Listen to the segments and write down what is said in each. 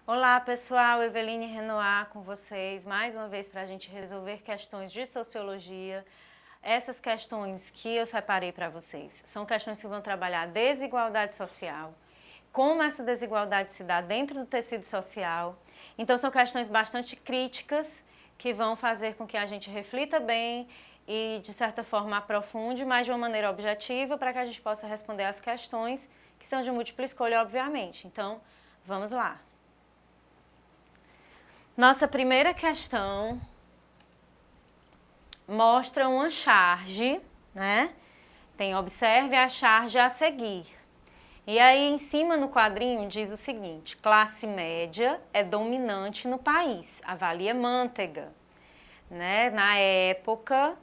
Olá pessoal, Eveline Renoir com vocês, mais uma vez para a gente resolver questões de sociologia. Essas questões que eu separei para vocês são questões que vão trabalhar desigualdade social, como essa desigualdade se dá dentro do tecido social. Então são questões bastante críticas que vão fazer com que a gente reflita bem e de certa forma aprofunde, mas de uma maneira objetiva para que a gente possa responder as questões que são de múltipla escolha, obviamente. Então, vamos lá. Nossa primeira questão mostra uma charge, né? Observe a charge a seguir. E aí em cima no quadrinho diz o seguinte: classe média é dominante no país, avalia Mantega, né? Na época,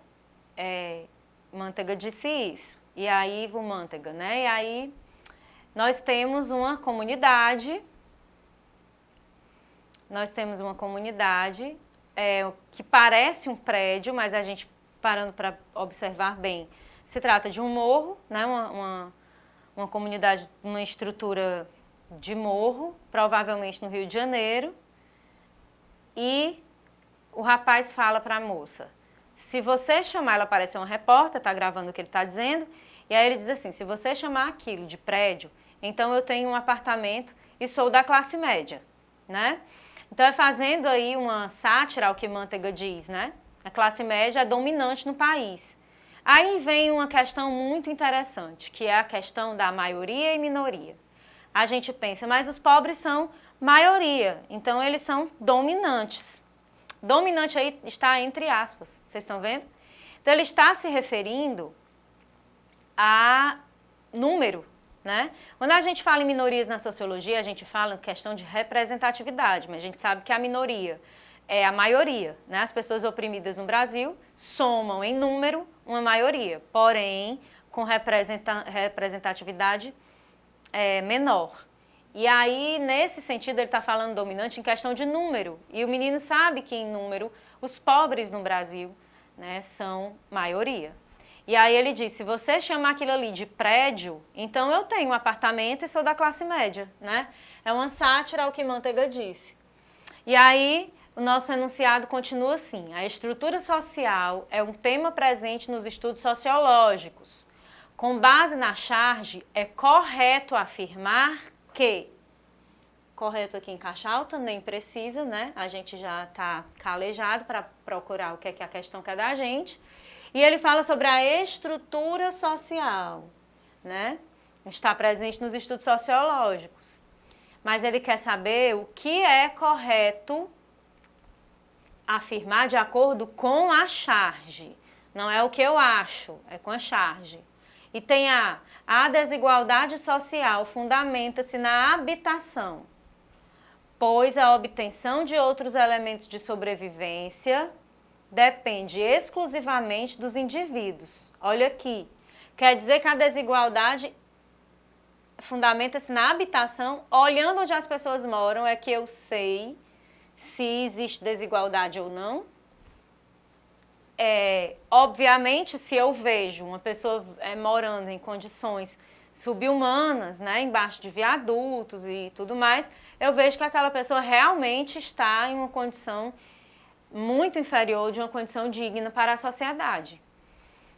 Mantega disse isso. E aí o Mantega, né? E aí nós temos uma comunidade. Que parece um prédio, mas a gente parando para observar bem, se trata de um morro, né? Uma comunidade, uma estrutura de morro, provavelmente no Rio de Janeiro. E o rapaz fala para a moça, se você chamar, ela parece uma repórter, está gravando o que ele está dizendo, e aí ele diz assim, se você chamar aquilo de prédio, então eu tenho um apartamento e sou da classe média, né? Então é fazendo aí uma sátira ao que Mantega diz, né? A classe média é dominante no país. Aí vem uma questão muito interessante, que é a questão da maioria e minoria. A gente pensa, mas os pobres são maioria, então eles são dominantes. Dominante aí está entre aspas, vocês estão vendo? Então ele está se referindo a número, né? Quando a gente fala em minorias na sociologia, a gente fala em questão de representatividade, mas a gente sabe que a minoria é a maioria, né? As pessoas oprimidas no Brasil somam em número uma maioria, porém com representatividade menor. E aí, nesse sentido, ele está falando dominante em questão de número. E o menino sabe que, em número, os pobres no Brasil, né, são maioria. E aí ele diz, se você chamar aquilo ali de prédio, então eu tenho um apartamento e sou da classe média, né? É uma sátira ao que Mantega disse. E aí o nosso enunciado continua assim, a estrutura social é um tema presente nos estudos sociológicos. Com base na charge, é correto afirmar que... Correto aqui em caixa alta, nem precisa, né? A gente já está calejado para procurar o que é que a questão quer da gente. E ele fala sobre a estrutura social, né? Está presente nos estudos sociológicos. Mas ele quer saber o que é correto afirmar de acordo com a charge. Não é o que eu acho, é com a charge. E tem a desigualdade social fundamenta-se na habitação, pois a obtenção de outros elementos de sobrevivência depende exclusivamente dos indivíduos. Olha aqui, quer dizer que a desigualdade fundamenta-se na habitação, olhando onde as pessoas moram é que eu sei se existe desigualdade ou não. Obviamente, se eu vejo uma pessoa morando em condições subhumanas, né, embaixo de viadutos e tudo mais, eu vejo que aquela pessoa realmente está em uma condição muito inferior de uma condição digna para a sociedade.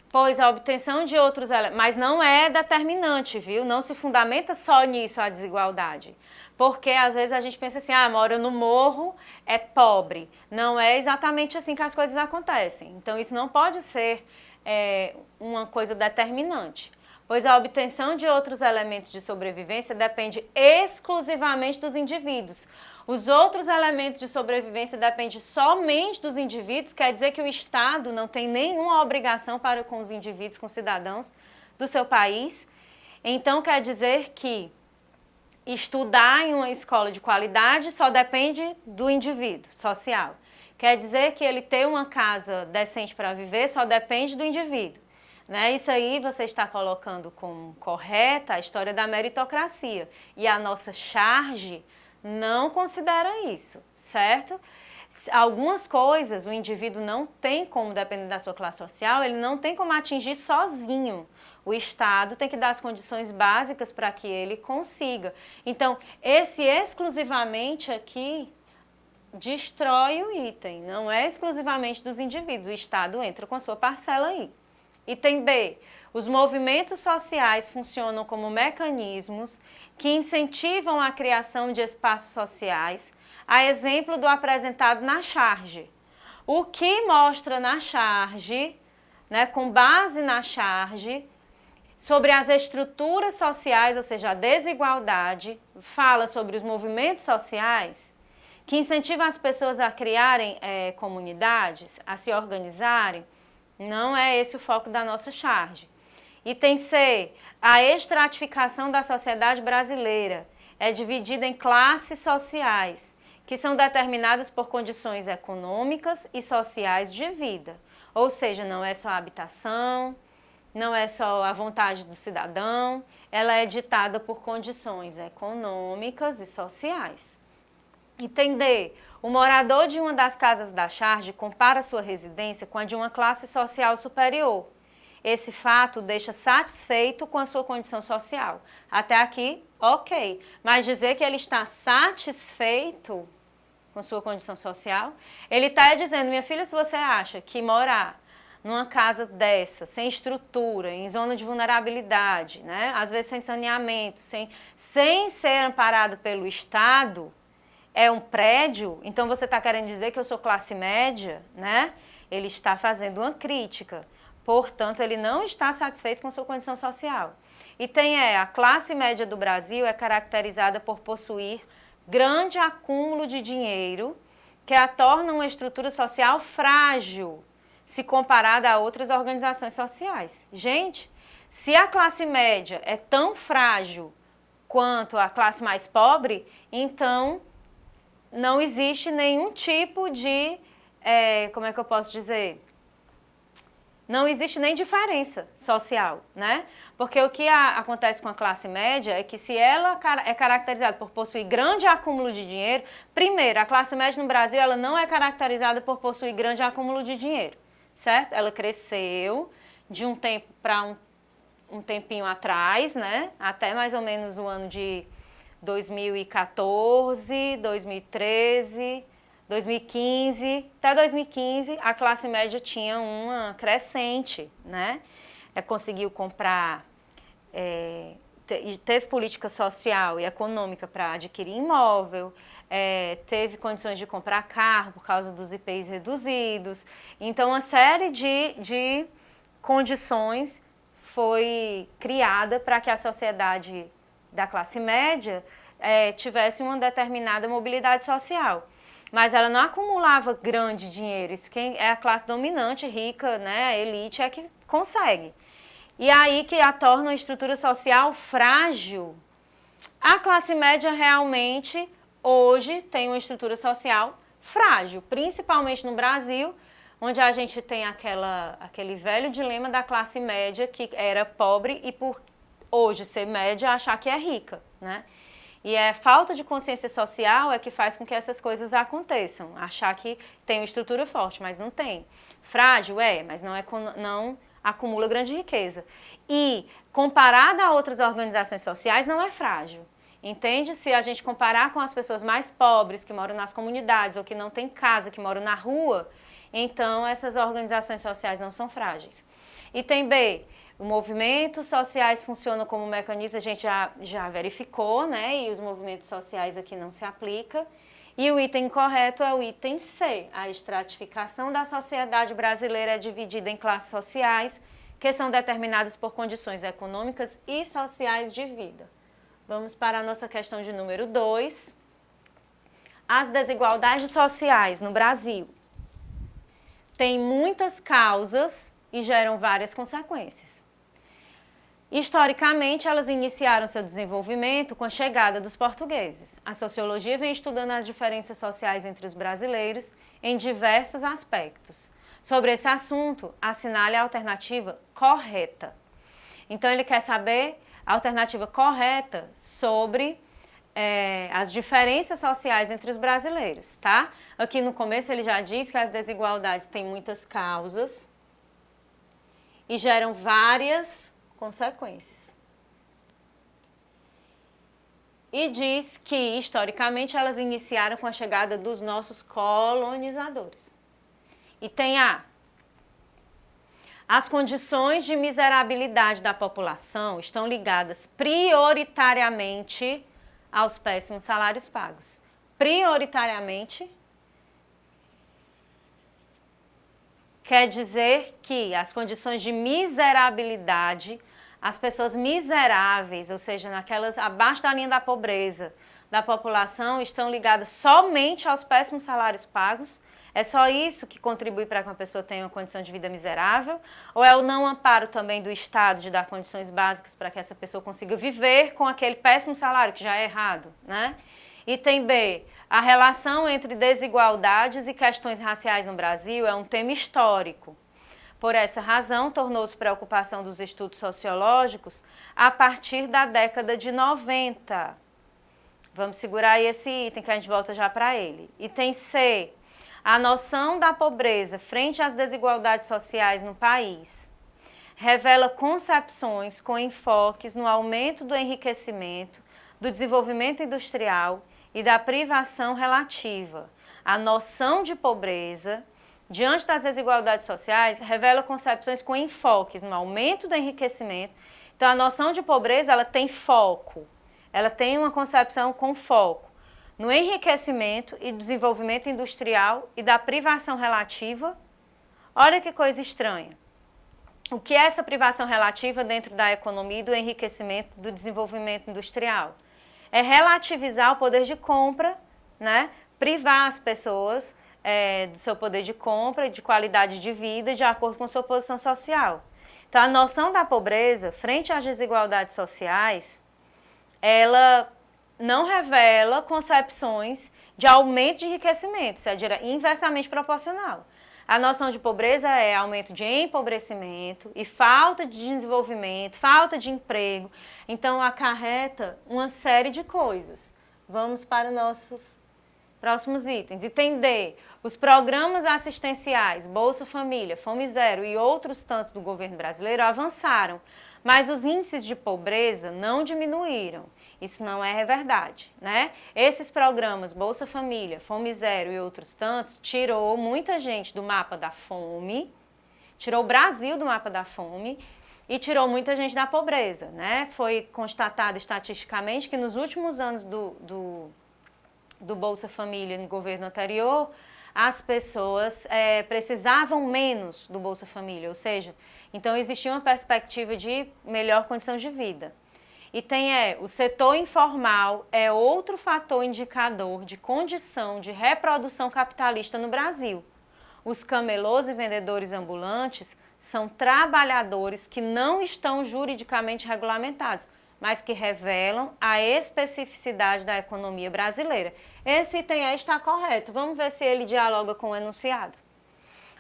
Pois a obtenção de outros elementos, mas não é determinante, viu? Não se fundamenta só nisso a desigualdade. Porque às vezes a gente pensa assim, mora no morro, é pobre. Não é exatamente assim que as coisas acontecem. Então isso não pode ser uma coisa determinante. Pois a obtenção de outros elementos de sobrevivência depende exclusivamente dos indivíduos. Os outros elementos de sobrevivência dependem somente dos indivíduos, quer dizer que o Estado não tem nenhuma obrigação para com os indivíduos, com os cidadãos do seu país. Então quer dizer que estudar em uma escola de qualidade só depende do indivíduo social. Quer dizer que ele ter uma casa decente para viver só depende do indivíduo. Né? Isso aí você está colocando como correta a história da meritocracia. E a nossa charge não considera isso, certo? Algumas coisas o indivíduo não tem como, dependendo da sua classe social, ele não tem como atingir sozinho. O Estado tem que dar as condições básicas para que ele consiga. Então, esse exclusivamente aqui destrói o item, não é exclusivamente dos indivíduos, o Estado entra com a sua parcela aí. Item B, os movimentos sociais funcionam como mecanismos que incentivam a criação de espaços sociais, a exemplo do apresentado na charge. O que mostra na charge, né, com base na charge, sobre as estruturas sociais, ou seja, a desigualdade, fala sobre os movimentos sociais que incentivam as pessoas a criarem comunidades, a se organizarem. Não é esse o foco da nossa charge. Item C, a estratificação da sociedade brasileira é dividida em classes sociais, que são determinadas por condições econômicas e sociais de vida. Ou seja, não é só a habitação, não é só a vontade do cidadão, ela é ditada por condições econômicas e sociais. Item D, o morador de uma das casas da charge compara sua residência com a de uma classe social superior. Esse fato deixa satisfeito com a sua condição social. Até aqui, ok. Mas dizer que ele está satisfeito com sua condição social, ele está dizendo, minha filha, se você acha que morar numa casa dessa, sem estrutura, em zona de vulnerabilidade, né? Às vezes sem saneamento, sem ser amparado pelo Estado, é um prédio, então você está querendo dizer que eu sou classe média, né? Ele está fazendo uma crítica, portanto, ele não está satisfeito com sua condição social. E a classe média do Brasil é caracterizada por possuir grande acúmulo de dinheiro que a torna uma estrutura social frágil, se comparada a outras organizações sociais. Gente, se a classe média é tão frágil quanto a classe mais pobre, então não existe nenhum tipo de, como é que eu posso dizer? Não existe nem diferença social, né? Porque o que acontece com a classe média é que se ela é caracterizada por possuir grande acúmulo de dinheiro, primeiro, a classe média no Brasil ela não é caracterizada por possuir grande acúmulo de dinheiro, certo? Ela cresceu de um tempo para um tempinho atrás, né? Até mais ou menos o ano de 2014, 2013, 2015, até 2015 a classe média tinha uma crescente, né? Conseguiu comprar, teve política social e econômica para adquirir imóvel, teve condições de comprar carro por causa dos IPIs reduzidos. Então, uma série de condições foi criada para que a sociedade da classe média tivesse uma determinada mobilidade social. Mas ela não acumulava grande dinheiro. Isso quem é a classe dominante, rica, né, a elite é que consegue. E aí que a torna uma estrutura social frágil. A classe média realmente hoje tem uma estrutura social frágil, principalmente no Brasil, onde a gente tem aquele velho dilema da classe média que era pobre e por hoje ser média achar que é rica, né? E falta de consciência social é que faz com que essas coisas aconteçam. Achar que tem uma estrutura forte, mas não tem. Frágil mas não acumula grande riqueza. E comparada a outras organizações sociais, não é frágil. Entende? Se a gente comparar com as pessoas mais pobres que moram nas comunidades ou que não têm casa, que moram na rua, então essas organizações sociais não são frágeis. Item B. Os movimentos sociais funcionam como mecanismo, a gente já verificou, né? E os movimentos sociais aqui não se aplicam. E o item correto é o item C. A estratificação da sociedade brasileira é dividida em classes sociais, que são determinadas por condições econômicas e sociais de vida. Vamos para a nossa questão de número 2. As desigualdades sociais no Brasil têm muitas causas e geram várias consequências. Historicamente, elas iniciaram seu desenvolvimento com a chegada dos portugueses. A sociologia vem estudando as diferenças sociais entre os brasileiros em diversos aspectos. Sobre esse assunto, assinale a alternativa correta. Então, ele quer saber a alternativa correta sobre as diferenças sociais entre os brasileiros, tá? Aqui no começo ele já diz que as desigualdades têm muitas causas e geram várias consequências. E diz que, historicamente, elas iniciaram com a chegada dos nossos colonizadores. E tem as condições de miserabilidade da população estão ligadas prioritariamente aos péssimos salários pagos. Prioritariamente quer dizer que as condições de miserabilidade, as pessoas miseráveis, ou seja, naquelas abaixo da linha da pobreza da população, estão ligadas somente aos péssimos salários pagos. É só isso que contribui para que uma pessoa tenha uma condição de vida miserável? Ou é o não amparo também do Estado de dar condições básicas para que essa pessoa consiga viver com aquele péssimo salário, que já é errado, né? Item B, a relação entre desigualdades e questões raciais no Brasil é um tema histórico. Por essa razão, tornou-se preocupação dos estudos sociológicos a partir da década de 90. Vamos segurar aí esse item que a gente volta já para ele. Item C, a noção da pobreza frente às desigualdades sociais no país revela concepções com enfoques no aumento do enriquecimento, do desenvolvimento industrial e da privação relativa. A noção de pobreza, diante das desigualdades sociais, revela concepções com enfoques no aumento do enriquecimento. Então, a noção de pobreza, ela tem foco, ela tem uma concepção com foco no enriquecimento e desenvolvimento industrial e da privação relativa. Olha que coisa estranha. O que é essa privação relativa dentro da economia e do enriquecimento do desenvolvimento industrial? É relativizar o poder de compra, né? Privar as pessoas do seu poder de compra e de qualidade de vida de acordo com sua posição social. Então, a noção da pobreza, frente às desigualdades sociais, ela não revela concepções de aumento de enriquecimento, isso é inversamente proporcional. A noção de pobreza é aumento de empobrecimento e falta de desenvolvimento, falta de emprego. Então, acarreta uma série de coisas. Vamos para os nossos próximos itens. Item D, os programas assistenciais, Bolsa Família, Fome Zero e outros tantos do governo brasileiro avançaram, mas os índices de pobreza não diminuíram. Isso não é verdade, né? Esses programas, Bolsa Família, Fome Zero e outros tantos, tirou muita gente do mapa da fome, tirou o Brasil do mapa da fome e tirou muita gente da pobreza, né? Foi constatado estatisticamente que nos últimos anos do Bolsa Família no governo anterior, as pessoas precisavam menos do Bolsa Família, ou seja, então existia uma perspectiva de melhor condição de vida. E o setor informal é outro fator indicador de condição de reprodução capitalista no Brasil. Os camelôs e vendedores ambulantes são trabalhadores que não estão juridicamente regulamentados, mas que revelam a especificidade da economia brasileira. Esse item está correto. Vamos ver se ele dialoga com o enunciado.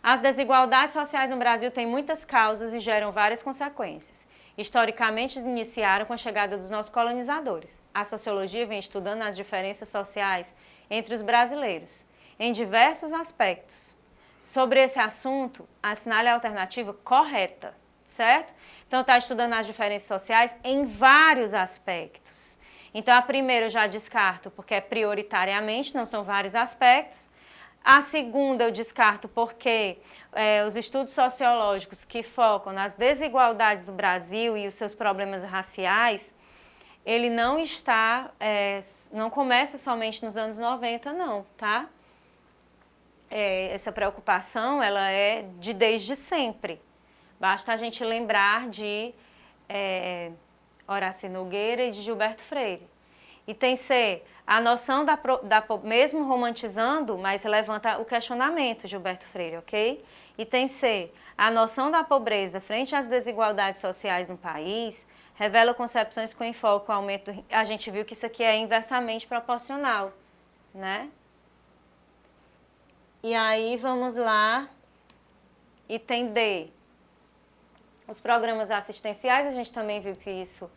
As desigualdades sociais no Brasil têm muitas causas e geram várias consequências. Historicamente, iniciaram com a chegada dos nossos colonizadores. A sociologia vem estudando as diferenças sociais entre os brasileiros, em diversos aspectos. Sobre esse assunto, assinale a alternativa correta, certo? Então, está estudando as diferenças sociais em vários aspectos. Então, a primeira eu já descarto porque é prioritariamente, não são vários aspectos. A segunda eu descarto porque os estudos sociológicos que focam nas desigualdades do Brasil e os seus problemas raciais, ele não não começa somente nos anos 90, não, tá? Essa preocupação, ela é desde sempre. Basta a gente lembrar de Horácio Nogueira e de Gilberto Freire. Item C, a noção mesmo romantizando, mas levanta o questionamento, Gilberto Freire, ok? Item C, a noção da pobreza frente às desigualdades sociais no país revela concepções com enfoque ao aumento a gente viu que isso aqui é inversamente proporcional, né? E aí, vamos lá, item D. Os programas assistenciais, a gente também viu que isso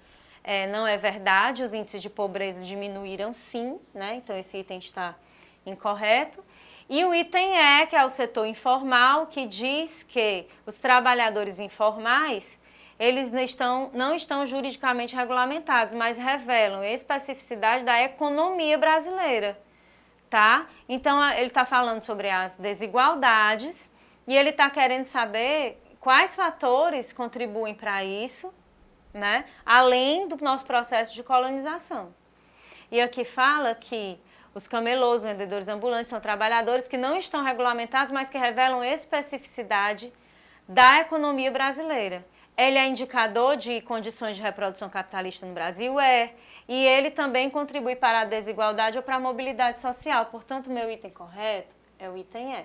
não é verdade, os índices de pobreza diminuíram sim, né? Então esse item está incorreto. E o item E, que é o setor informal, que diz que os trabalhadores informais, eles não estão juridicamente regulamentados, mas revelam especificidade da economia brasileira, tá? Então, ele está falando sobre as desigualdades e ele está querendo saber quais fatores contribuem para isso, né? Além do nosso processo de colonização. E aqui fala que os camelôs, os vendedores ambulantes, são trabalhadores que não estão regulamentados, mas que revelam especificidade da economia brasileira. Ele é indicador de condições de reprodução capitalista no Brasil? É. E ele também contribui para a desigualdade ou para a mobilidade social. Portanto, meu item correto é o item E.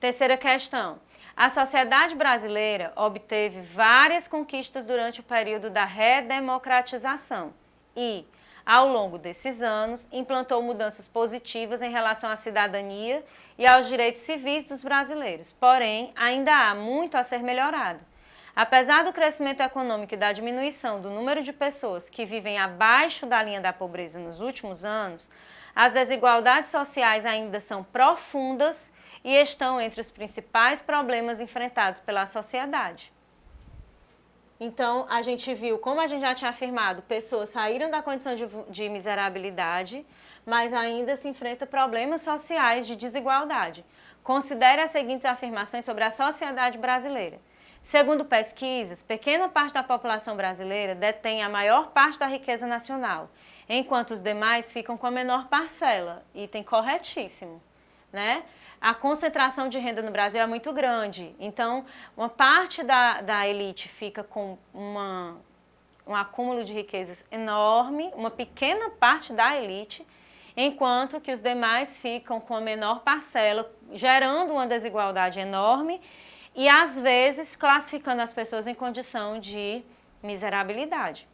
Terceira questão. A sociedade brasileira obteve várias conquistas durante o período da redemocratização e, ao longo desses anos, implantou mudanças positivas em relação à cidadania e aos direitos civis dos brasileiros. Porém, ainda há muito a ser melhorado. Apesar do crescimento econômico e da diminuição do número de pessoas que vivem abaixo da linha da pobreza nos últimos anos, as desigualdades sociais ainda são profundas e estão entre os principais problemas enfrentados pela sociedade. Então, a gente viu, como a gente já tinha afirmado, pessoas saíram da condição de miserabilidade, mas ainda se enfrenta problemas sociais de desigualdade. Considere as seguintes afirmações sobre a sociedade brasileira. Segundo pesquisas, pequena parte da população brasileira detém a maior parte da riqueza nacional, enquanto os demais ficam com a menor parcela. Item corretíssimo, né? A concentração de renda no Brasil é muito grande, então uma parte da elite fica com um acúmulo de riquezas enorme, uma pequena parte da elite, enquanto que os demais ficam com a menor parcela, gerando uma desigualdade enorme e, às vezes, classificando as pessoas em condição de miserabilidade.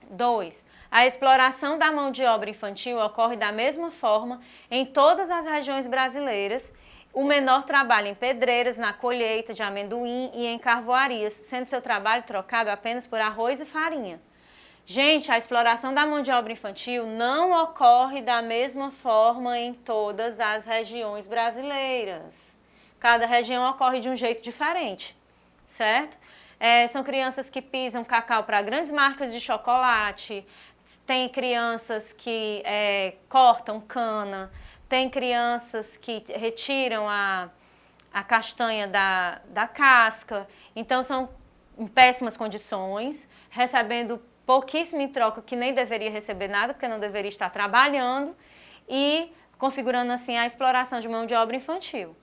2. A exploração da mão de obra infantil ocorre da mesma forma em todas as regiões brasileiras, o menor trabalho em pedreiras, na colheita de amendoim e em carvoarias, sendo seu trabalho trocado apenas por arroz e farinha. Gente, a exploração da mão de obra infantil não ocorre da mesma forma em todas as regiões brasileiras. Cada região ocorre de um jeito diferente, certo? São crianças que pisam cacau para grandes marcas de chocolate, tem crianças que cortam cana, tem crianças que retiram a castanha da casca, então são em péssimas condições, recebendo pouquíssimo em troca, que nem deveria receber nada, porque não deveria estar trabalhando, e configurando assim a exploração de mão de obra infantil.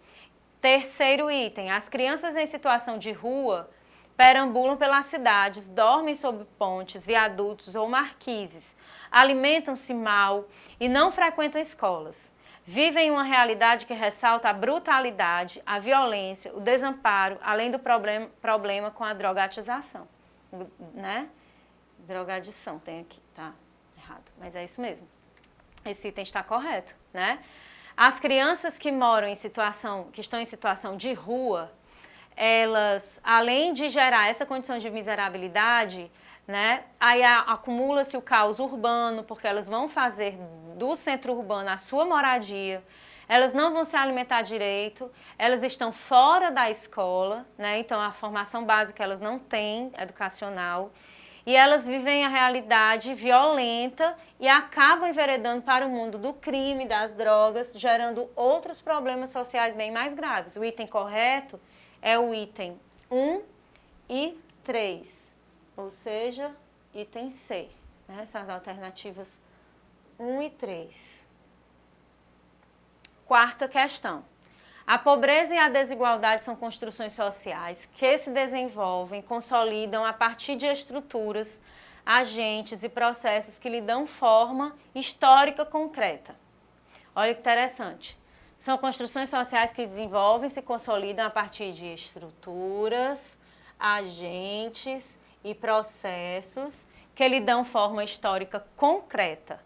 Terceiro item, as crianças em situação de rua perambulam pelas cidades, dormem sob pontes, viadutos ou marquises, alimentam-se mal e não frequentam escolas. Vivem uma realidade que ressalta a brutalidade, a violência, o desamparo, além do problema com a drogatização, né? Drogadição tem aqui, tá errado, mas é isso mesmo. Esse item está correto, né? As crianças que estão em situação de rua, elas, além de gerar essa condição de miserabilidade, né, aí acumula-se o caos urbano, porque elas vão fazer do centro urbano a sua moradia, elas não vão se alimentar direito, elas estão fora da escola, né, então a formação básica elas não têm, educacional, e elas vivem a realidade violenta e acabam enveredando para o mundo do crime, das drogas, gerando outros problemas sociais bem mais graves. O item correto é o item 1 e 3, ou seja, item C. Né? São as alternativas 1 e 3. Quarta questão. A pobreza e a desigualdade são construções sociais que se desenvolvem, consolidam a partir de estruturas, agentes e processos que lhe dão forma histórica concreta. Olha que interessante. São construções sociais que desenvolvem, se consolidam a partir de estruturas, agentes e processos que lhe dão forma histórica concreta.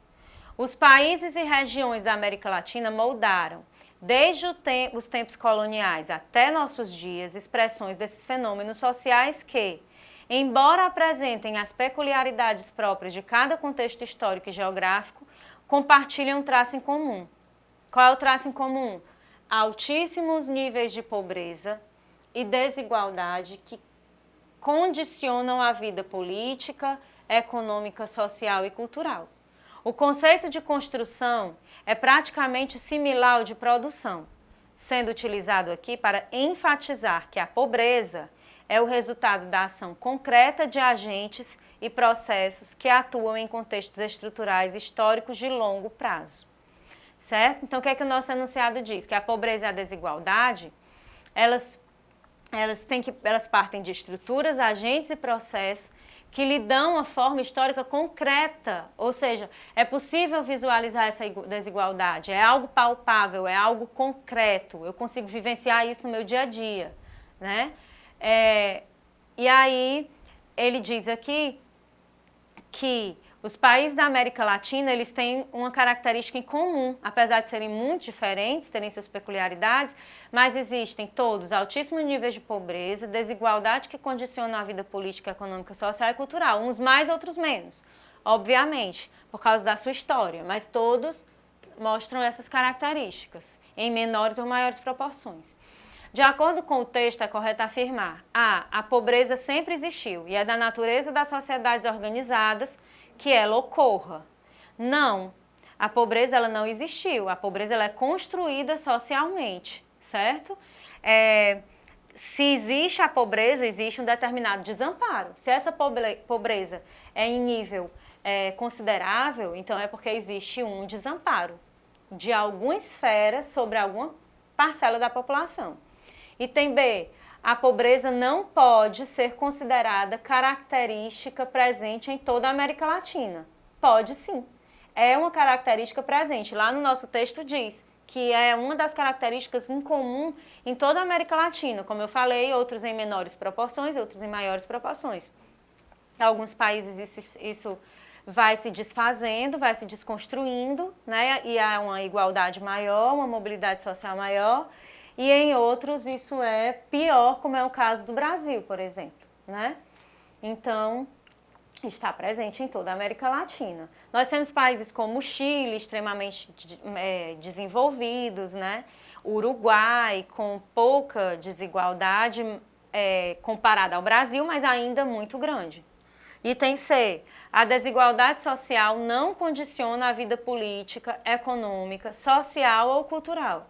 Os países e regiões da América Latina moldaram, desde os tempos coloniais até nossos dias, expressões desses fenômenos sociais que, embora apresentem as peculiaridades próprias de cada contexto histórico e geográfico, compartilham um traço em comum. Qual é o traço em comum? Altíssimos níveis de pobreza e desigualdade que condicionam a vida política, econômica, social e cultural. O conceito de construção é praticamente similar ao de produção, sendo utilizado aqui para enfatizar que a pobreza é o resultado da ação concreta de agentes e processos que atuam em contextos estruturais históricos de longo prazo. Certo? Então, o que é que o nosso enunciado diz? Que a pobreza e a desigualdade, elas partem de estruturas, agentes e processos que lhe dão uma forma histórica concreta, ou seja, é possível visualizar essa desigualdade, é algo palpável, é algo concreto, eu consigo vivenciar isso no meu dia a dia, né? E aí, ele diz aqui que os países da América Latina, eles têm uma característica em comum, apesar de serem muito diferentes, terem suas peculiaridades, mas existem todos altíssimos níveis de pobreza, desigualdade que condiciona a vida política, econômica, social e cultural, uns mais, outros menos, obviamente, por causa da sua história, mas todos mostram essas características, em menores ou maiores proporções. De acordo com o texto, é correto afirmar: a pobreza sempre existiu e é da natureza das sociedades organizadas que ela ocorra. Não, a pobreza ela não existiu, a pobreza ela é construída socialmente, certo? Se existe a pobreza, existe um determinado desamparo. Se essa pobreza é em nível considerável, então é porque existe um desamparo de alguma esfera sobre alguma parcela da população. Item B, a pobreza não pode ser considerada característica presente em toda a América Latina. Pode sim, é uma característica presente. Lá no nosso texto diz que é uma das características em comum em toda a América Latina. Como eu falei, outros em menores proporções, outros em maiores proporções. Em alguns países isso vai se desfazendo, vai se desconstruindo, né? E há uma igualdade maior, uma mobilidade social maior. E em outros isso é pior, como é o caso do Brasil, por exemplo, né? Então, está presente em toda a América Latina. Nós temos países como o Chile, extremamente desenvolvidos, né? O Uruguai, com pouca desigualdade comparada ao Brasil, mas ainda muito grande. Item C, a desigualdade social não condiciona a vida política, econômica, social ou cultural.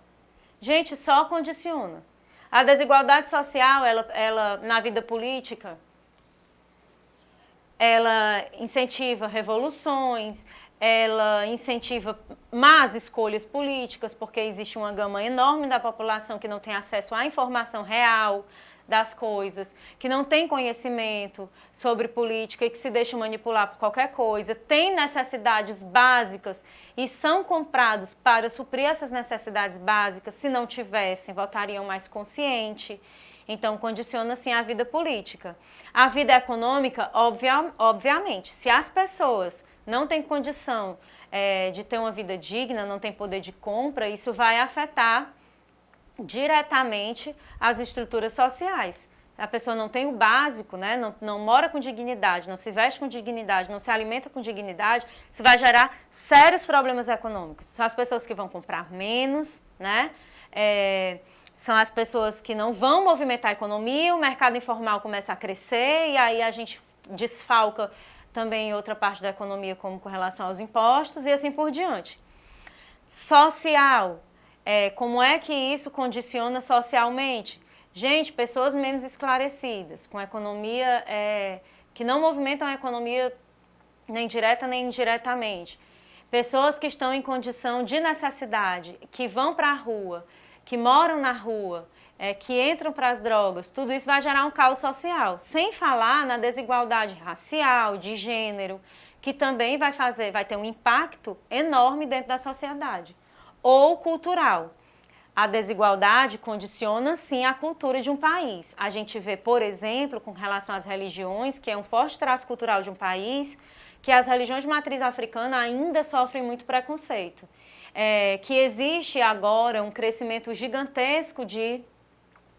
Gente, só condiciona. A desigualdade social, ela na vida política, ela incentiva revoluções, ela incentiva más escolhas políticas, porque existe uma gama enorme da população que não tem acesso à informação real das coisas, que não tem conhecimento sobre política e que se deixa manipular por qualquer coisa, tem necessidades básicas e são comprados para suprir essas necessidades básicas. Se não tivessem, votariam mais consciente. Então, condiciona, sim, a vida política. A vida econômica, obviamente, se as pessoas não têm condição de ter uma vida digna, não têm poder de compra, isso vai afetar diretamente as estruturas sociais. A pessoa não tem o básico, né? Não mora com dignidade, não se veste com dignidade, não se alimenta com dignidade, isso vai gerar sérios problemas econômicos. São as pessoas que vão comprar menos, né? São as pessoas que não vão movimentar a economia, o mercado informal começa a crescer e aí a gente desfalca também outra parte da economia, como com relação aos impostos e assim por diante. Social. Como é que isso condiciona socialmente? Gente, pessoas menos esclarecidas, com economia, que não movimentam a economia nem direta nem indiretamente. Pessoas que estão em condição de necessidade, que vão para a rua, que moram na rua, que entram para as drogas, tudo isso vai gerar um caos social. Sem falar na desigualdade racial, de gênero, que também vai ter um impacto enorme dentro da sociedade. Ou cultural. A desigualdade condiciona, sim, a cultura de um país. A gente vê, por exemplo, com relação às religiões, que é um forte traço cultural de um país, que as religiões de matriz africana ainda sofrem muito preconceito. Que existe agora um crescimento gigantesco de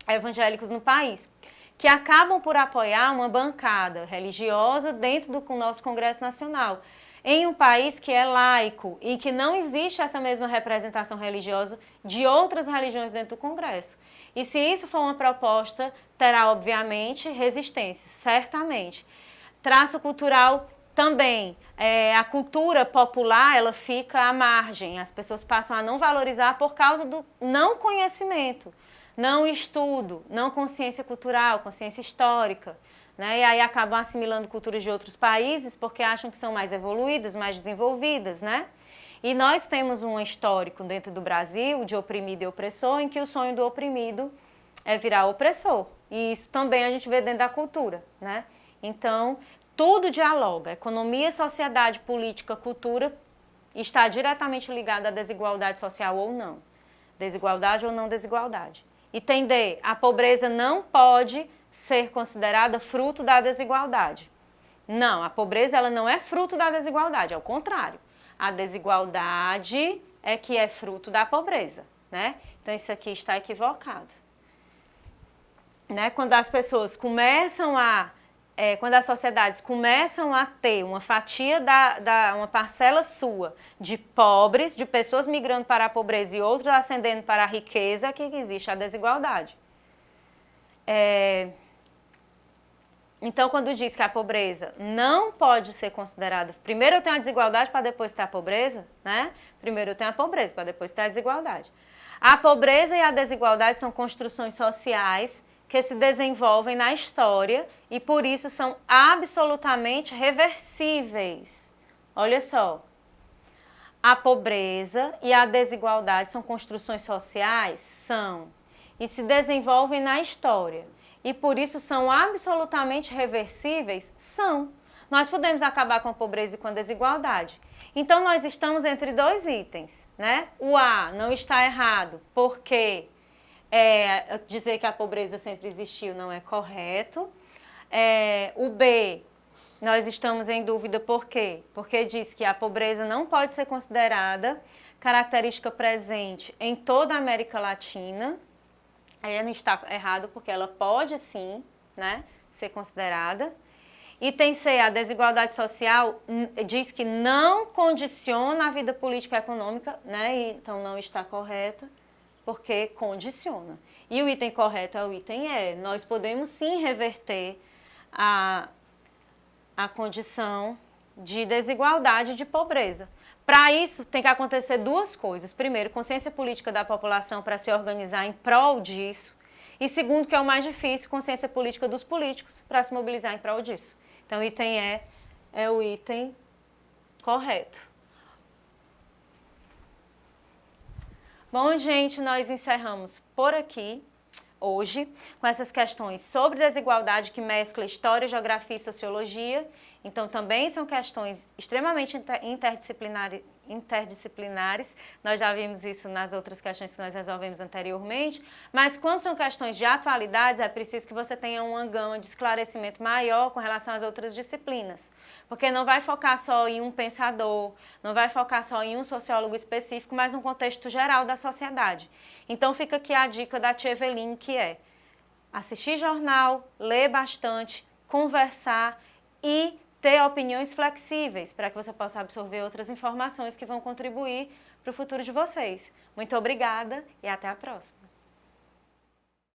evangélicos no país, que acabam por apoiar uma bancada religiosa dentro do nosso Congresso Nacional. em um país que é laico e que não existe essa mesma representação religiosa de outras religiões dentro do Congresso. E se isso for uma proposta, terá, obviamente, resistência, certamente. Traço cultural também. A cultura popular, ela fica à margem. As pessoas passam a não valorizar por causa do não conhecimento, não estudo, não consciência cultural, consciência histórica. Né? E aí acabam assimilando culturas de outros países porque acham que são mais evoluídas, mais desenvolvidas, né? E nós temos um histórico dentro do Brasil de oprimido e opressor, em que o sonho do oprimido é virar opressor. E isso também a gente vê dentro da cultura, né? Então, tudo dialoga. Economia, sociedade, política, cultura está diretamente ligada à desigualdade social ou não. Desigualdade ou não desigualdade. Entender, a pobreza não pode ser considerada fruto da desigualdade. Não, a pobreza ela não é fruto da desigualdade, é o contrário. A desigualdade é que é fruto da pobreza, né? Então isso aqui está equivocado. Né? Quando as pessoas começam quando as sociedades começam a ter uma fatia uma parcela sua de pobres, de pessoas migrando para a pobreza e outros ascendendo para a riqueza, é que existe a desigualdade. Então, quando diz que a pobreza não pode ser considerada... Primeiro eu tenho a desigualdade para depois ter a pobreza, né? Primeiro eu tenho a pobreza para depois ter a desigualdade. A pobreza e a desigualdade são construções sociais que se desenvolvem na história e por isso são absolutamente reversíveis. Olha só, a pobreza e a desigualdade são construções sociais? São. E se desenvolvem na história. E por isso são absolutamente reversíveis? São. Nós podemos acabar com a pobreza e com a desigualdade. Então nós estamos entre dois itens, né? O A não está errado, porque dizer que a pobreza sempre existiu não é correto. O B, nós estamos em dúvida por quê? Porque diz que a pobreza não pode ser considerada característica presente em toda a América Latina. Aí não está errado, porque ela pode sim, né, ser considerada. Item C, a desigualdade social diz que não condiciona a vida política e econômica, né, então não está correta, porque condiciona. E o item correto é o item E. Nós podemos sim reverter a condição de desigualdade e de pobreza. Para isso, tem que acontecer duas coisas. Primeiro, consciência política da população para se organizar em prol disso. E segundo, que é o mais difícil, consciência política dos políticos para se mobilizar em prol disso. Então, o item E é o item correto. Bom, gente, nós encerramos por aqui hoje com essas questões sobre desigualdade que mescla história, geografia e sociologia. Então, também são questões extremamente interdisciplinares. Nós já vimos isso nas outras questões que nós resolvemos anteriormente. Mas, quando são questões de atualidades, é preciso que você tenha uma gama de esclarecimento maior com relação às outras disciplinas. Porque não vai focar só em um pensador, não vai focar só em um sociólogo específico, mas num contexto geral da sociedade. Então, fica aqui a dica da tia Eveline, que é assistir jornal, ler bastante, conversar e ter opiniões flexíveis para que você possa absorver outras informações que vão contribuir para o futuro de vocês. Muito obrigada e até a próxima.